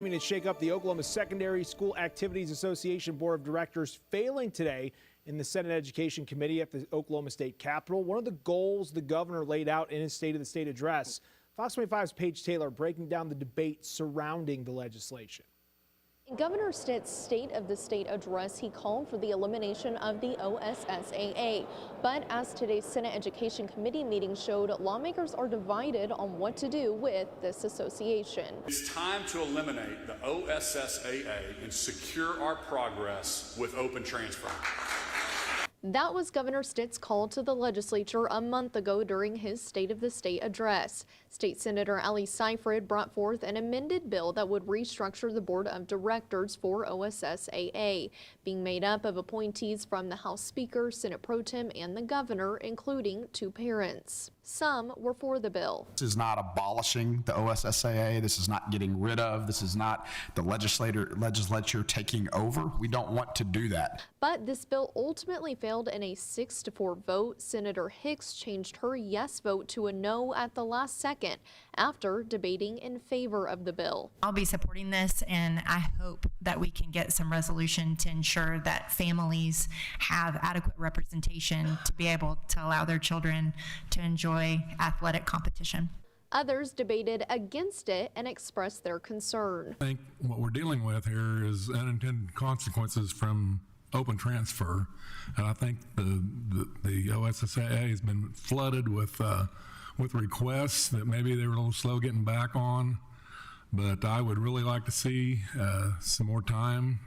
To shake up the Oklahoma Secondary School Activities Association Board of Directors failing today in the Senate Education Committee at the Oklahoma State Capitol. One of the goals the governor laid out in his State of the State address. Fox 25's Paige Taylor breaking down the debate surrounding the legislation. In Governor Stitt's State of the State address, he called for the elimination of the OSSAA. But as today's Senate Education Committee meeting showed, lawmakers are divided on what to do with this association. It's time to eliminate the OSSAA and secure our progress with open transfer. That was Governor Stitt's call to the legislature a month ago during his State of the State address. State Senator Ali Seyfried brought forth an amended bill that would restructure the board of directors for OSSAA, being made up of appointees from the House Speaker, Senate Pro Tem, and the governor, including 2 parents. Some were for the bill. This is not abolishing the OSSAA. This is not getting rid of. This is not the legislature taking over. We don't want to do that. But this bill ultimately failed in a 6-4 vote. Senator Hicks changed her yes vote to a no at the last second after debating in favor of the bill. I'll be supporting this, and I hope that we can get some resolution to ensure that families have adequate representation to be able to allow their children to enjoy athletic competition. Others debated against it and expressed their concern. I think what we're dealing with here is unintended consequences from open transfer, and I think the OSSAA has been flooded with requests that maybe they were a little slow getting back on, but I would really like to see some more time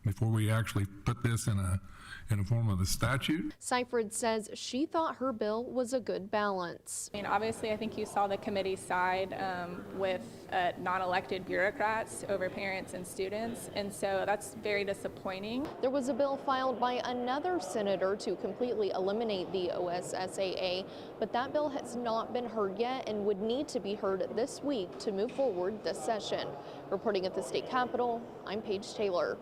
before we actually put this in a form of a statute. Seyfried says she thought her bill was a good balance. I mean, obviously, I think you saw the committee side with non-elected bureaucrats over parents and students, and so that's very disappointing. There was a bill filed by another senator to completely eliminate the OSSAA, but that bill has not been heard yet and would need to be heard this week to move forward this session. Reporting at the state capitol, I'm Paige Taylor.